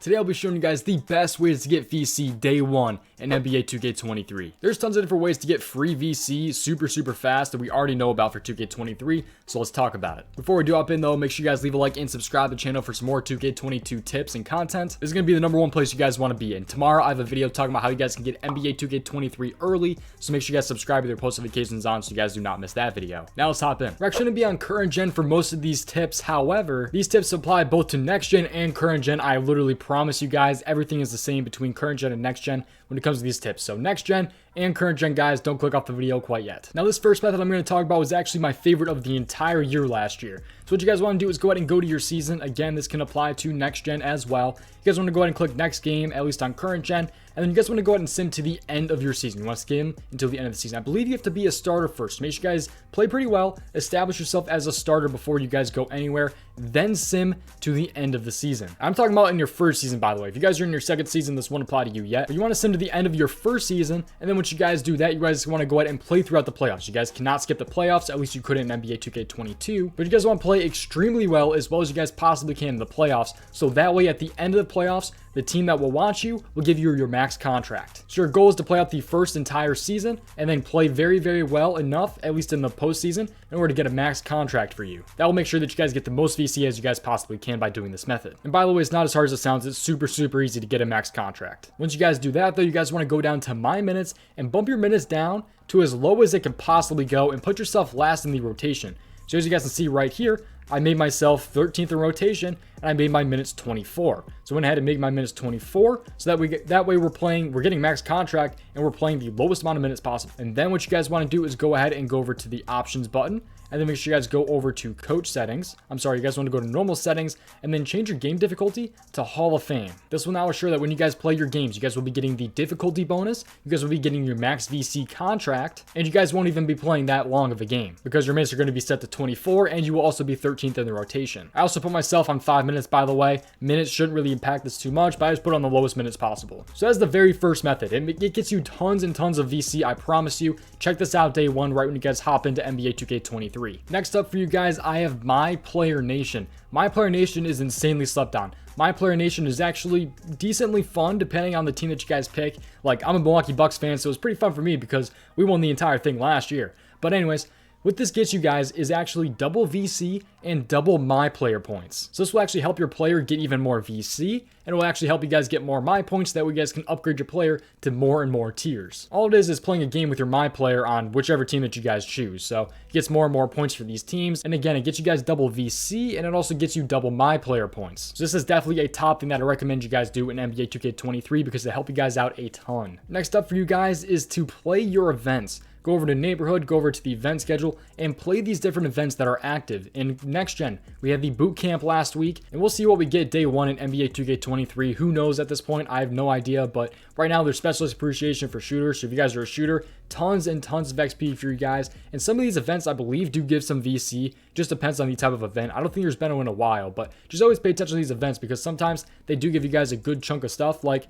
Today I'll be showing you guys the best ways to get VC day one in NBA 2K23. There's tons of different ways to get free VC super fast that we already know about for 2K23, so let's talk about it. Before we do hop in though, make sure you guys leave a like and subscribe to the channel for some more 2K22 tips and content. This is going to be the number one place you guys want to be in. Tomorrow I have a video talking about how you guys can get NBA 2K23 early, so make sure you guys subscribe with your post notifications on so you guys do not miss that video. Now let's hop in. We're actually going to be on current gen for most of these tips. However, these tips apply both to next gen and current gen. I literally promise you guys everything is the same between current gen and next gen when it comes to these tips. So next gen and current gen guys, don't click off the video quite yet. Now this first method I'm going to talk about was actually my favorite of the entire year last year. So what you guys want to do is go ahead and go to your season. Again, this can apply to next gen as well. You guys want to go ahead and click next game, at least on current gen, and then you guys want to go ahead and sim to the end of your season. You want to skim until the end of the season. I believe you have to be a starter first. Make sure you guys play pretty well, establish yourself as a starter before you guys go anywhere, then sim to the end of the season. I'm talking about in your first season, by the way. If you guys are in your second season, this won't apply to you yet, but you want to sim to the end of your first season, and then once you guys do that, you guys want to go ahead and play throughout the playoffs. You guys cannot skip the playoffs, at least you could in NBA 2K22, but you guys want to play extremely well as you guys possibly can in the playoffs, so that way at the end of the playoffs, the team that will want you will give you your max contract. So your goal is to play out the first entire season and then play very well enough, at least in the postseason, in order to get a max contract for you. That will make sure that you guys get the most VC as you guys possibly can by doing this method. And by the way, it's not as hard as it sounds. It's super easy to get a max contract. Once you guys do that though, you guys want to go down to my minutes and bump your minutes down to as low as it can possibly go and put yourself last in the rotation. So as you guys can see right here, I made myself 13th in rotation and I made my minutes 24. So I went ahead and made my minutes 24 so that way we're getting max contract and we're playing the lowest amount of minutes possible. And then what you guys want to do is go ahead and go over to the options button and then make sure you guys go over to coach settings. I'm sorry, you guys want to go to normal settings and then change your game difficulty to Hall of Fame. This will now assure that when you guys play your games, you guys will be getting the difficulty bonus, you guys will be getting your max VC contract, and you guys won't even be playing that long of a game because your minutes are going to be set to 24 and you will also be 13th in the rotation. I also put myself on 5 minutes, by the way. Minutes shouldn't really impact this too much, but I just put on the lowest minutes possible. So that's the very first method. It gets you tons and tons of VC, I promise you. Check this out day one right when you guys hop into NBA 2K23. Next up for you guys, I have My Player Nation. My Player Nation is insanely slept on. My Player Nation is actually decently fun depending on the team that you guys pick. Like, I'm a Milwaukee Bucks fan, so it was pretty fun for me because we won the entire thing last year. But anyways, what this gets you guys is actually double VC and double My Player points. So this will actually help your player get even more VC, and it will actually help you guys get more My points. That way you guys can upgrade your player to more and more tiers. All it is playing a game with your My Player on whichever team that you guys choose. So it gets more and more points for these teams. And again, it gets you guys double VC, and it also gets you double My Player points. So this is definitely a top thing that I recommend you guys do in NBA 2K23 because they help you guys out a ton. Next up for you guys is to play your events. Go over to neighborhood, go over to the event schedule, and play these different events that are active. In next gen, we had the boot camp last week, and we'll see what we get day one in NBA 2K23. Who knows at this point? I have no idea, but right now there's specialist appreciation for shooters. So if you guys are a shooter, tons and tons of XP for you guys. And some of these events, I believe, do give some VC. Just depends on the type of event. I don't think there's been one in a while, but just always pay attention to these events because sometimes they do give you guys a good chunk of stuff. Like,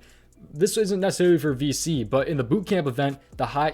this isn't necessarily for VC, but in the bootcamp event,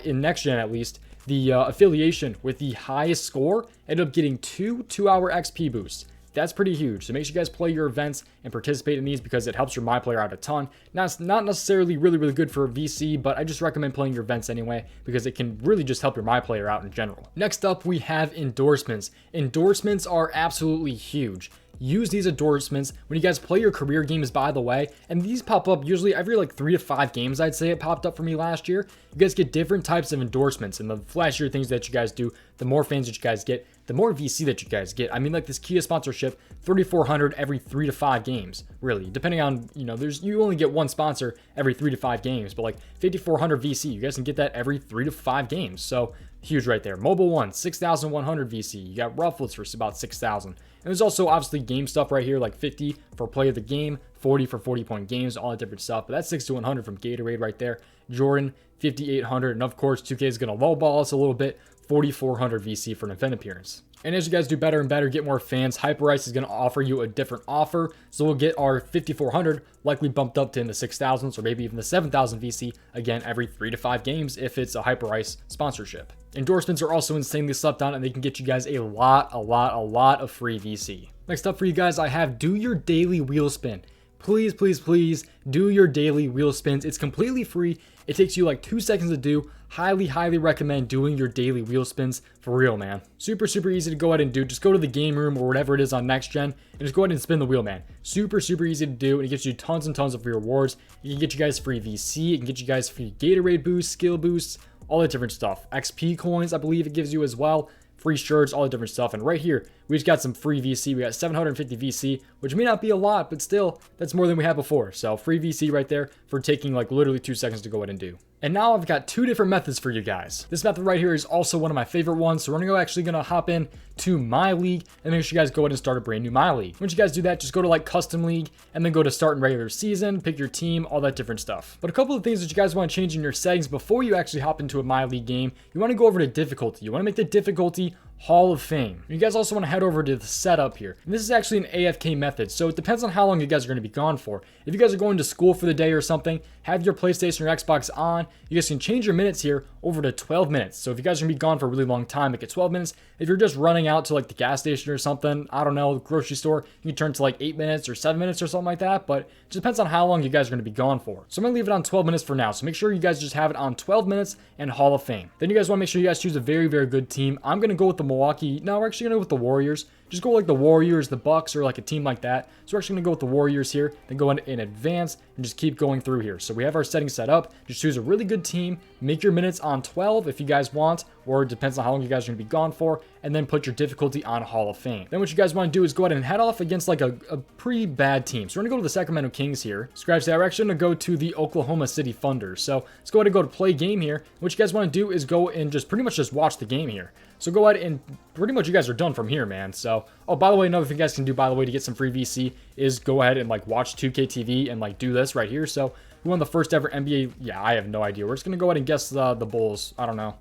in next gen at least, the affiliation with the highest score ended up getting two 2-hour XP boosts. That's pretty huge. So make sure you guys play your events and participate in these because it helps your My Player out a ton. Now, it's not necessarily really good for VC, but I just recommend playing your events anyway because it can really just help your My Player out in general. Next up, we have endorsements. Endorsements are absolutely huge. Use these endorsements when you guys play your career games, by the way, and these pop up usually every like 3 to 5 games. I'd say it popped up for me last year. You guys get different types of endorsements, and the flashier things that you guys do, the more fans that you guys get, the more VC that you guys get. I mean, like this Kia sponsorship, 3,400 every 3 to 5 games, really, depending on, you only get one sponsor every 3 to 5 games, but like 5,400 VC, you guys can get that every 3 to 5 games. So huge right there. Mobile One, 6,100 VC. You got Ruffles for about 6,000. And there's also obviously game stuff right here, like 50 for play of the game, 40 for 40-point games, all that different stuff. But that's 6 to 100 from Gatorade right there. Jordan, 5,800. And of course, 2K is going to lowball us a little bit, 4,400 VC for an event appearance. And as you guys do better and better, get more fans, Hyperice is going to offer you a different offer. So we'll get our 5,400 likely bumped up to in the 6,000s or maybe even the 7,000 VC again every 3 to 5 games if it's a Hyperice sponsorship. Endorsements are also insanely slept on and they can get you guys a lot of free VC. Next up for you guys, I have do your daily wheel spin. please, please, please do your daily wheel spins. It's completely free. It takes you like 2 seconds to do. Highly, highly recommend doing your daily wheel spins for real, man. Super, super easy to go ahead and do. Just go to the game room or whatever it is on next gen and just go ahead and spin the wheel, man. Super, super easy to do, and it gets you tons and tons of free rewards. It can get you guys free VC. It can get you guys free Gatorade boosts, skill boosts, all that different stuff. XP coins, I believe it gives you as well. Free shirts, all the different stuff. And right here, we just got some free VC. We got 750 VC, which may not be a lot, but still, that's more than we had before. So free VC right there for taking like literally 2 seconds to go ahead and do. And now I've got 2 different methods for you guys. This method right here is also one of my favorite ones. So we're actually gonna hop in to my league and make sure you guys go ahead and start a brand new my league. Once you guys do that, just go to like custom league and then go to start in regular season, pick your team, all that different stuff. But a couple of things that you guys want to change in your settings before you actually hop into a my league game, you want to go over to difficulty. You want to make the difficulty Hall of Fame. You guys also want to head over to the setup here. And this is actually an AFK method, so it depends on how long you guys are going to be gone for. If you guys are going to school for the day or something, have your PlayStation or Xbox on, you guys can change your minutes here over to 12 minutes. So if you guys are going to be gone for a really long time, make it 12 minutes. If you're just running out to like the gas station or something, I don't know, the grocery store, you can turn to like 8 minutes or 7 minutes or something like that, but it just depends on how long you guys are going to be gone for. So I'm going to leave it on 12 minutes for now. So make sure you guys just have it on 12 minutes and Hall of Fame. Then you guys want to make sure you guys choose a very, very good team. I'm going to go with the Milwaukee. No, we're actually going to go with the Warriors. Just go like the Warriors, the Bucks, or like a team like that. So we're actually going to go with the Warriors here, then go in advance and just keep going through here. So we have our settings set up. Just choose a really good team. Make your minutes on 12 if you guys want, or it depends on how long you guys are going to be gone for, and then put your difficulty on Hall of Fame. Then what you guys want to do is go ahead and head off against like a pretty bad team. So we're going to go to the Sacramento Kings here. Scratch that. We're actually going to go to the Oklahoma City Thunder. So let's go ahead and go to play game here. What you guys want to do is go and just pretty much just watch the game here. So go ahead and pretty much you guys are done from here, man. So, oh, by the way, another thing you guys can do, by the way, to get some free VC is go ahead and like watch 2K TV and like do this right here. So who won the first ever NBA? Yeah, I have no idea. We're just going to go ahead and guess the Bulls. I don't know.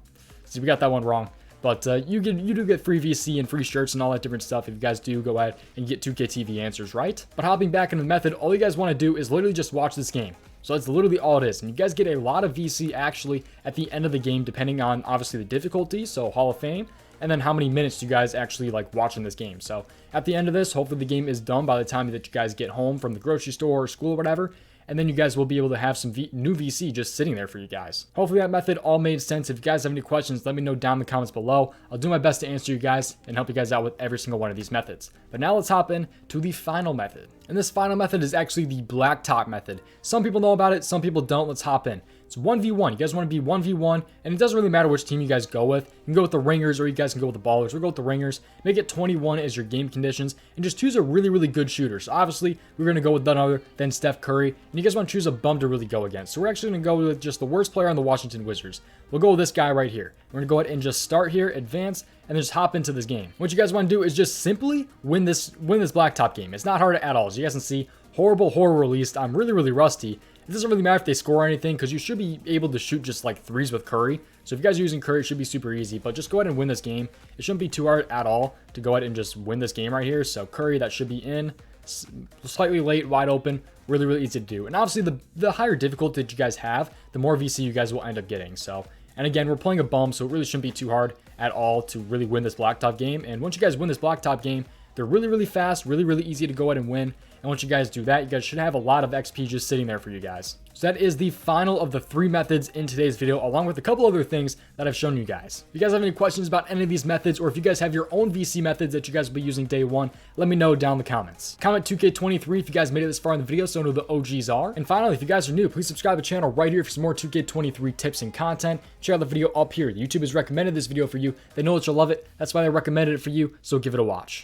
See, we got that one wrong. But you do get free VC and free shirts and all that different stuff if you guys do go ahead and get 2K TV answers, right? But hopping back into the method, all you guys want to do is literally just watch this game. So that's literally all it is. And you guys get a lot of VC actually at the end of the game, depending on obviously the difficulty, so Hall of Fame, and then how many minutes you guys actually like watching this game. So at the end of this, hopefully the game is done by the time that you guys get home from the grocery store or school or whatever. And then you guys will be able to have some new VC just sitting there for you guys. Hopefully that method all made sense. If you guys have any questions, let me know down in the comments below. I'll do my best to answer you guys and help you guys out with every single one of these methods. But now let's hop in to the final method. And this final method is actually the blacktop method. Some people know about it, some people don't. Let's hop in. It's 1v1. You guys want to be 1v1, and it doesn't really matter which team you guys go with. You can go with the Ringers, or you guys can go with the Ballers. We'll go with the Ringers. Make it 21 as your game conditions, and just choose a really, really good shooter. So obviously, we're going to go with none other than Steph Curry, and you guys want to choose a bum to really go against. So we're actually going to go with just the worst player on the Washington Wizards. We'll go with this guy right here. We're going to go ahead and just start here, advance, and then just hop into this game. What you guys want to do is just simply win this blacktop game. It's not hard at all. As you guys can see, horrible released. I'm really, really rusty. It doesn't really matter if they score or anything because you should be able to shoot just like threes with Curry. So if you guys are using Curry, it should be super easy. But just go ahead and win this game. It shouldn't be too hard at all to go ahead and just win this game right here. So Curry, that should be in. Slightly late, wide open. Really, really easy to do. And obviously, the higher difficulty that you guys have, the more VC you guys will end up getting. So, and again, we're playing a bum, so it really shouldn't be too hard at all to really win this blacktop game. And once you guys win this blacktop game, they're really, really fast, really, really easy to go ahead and win. And once you guys do that, you guys should have a lot of XP just sitting there for you guys. So that is the final of the 3 methods in today's video, along with a couple other things that I've shown you guys. If you guys have any questions about any of these methods, or if you guys have your own VC methods that you guys will be using day one, let me know down in the comments. Comment 2K23 if you guys made it this far in the video so I know the OGs are. And finally, if you guys are new, please subscribe to the channel right here for some more 2K23 tips and content. Check out the video up here. YouTube has recommended this video for you. They know that you'll love it. That's why they recommended it for you, so give it a watch.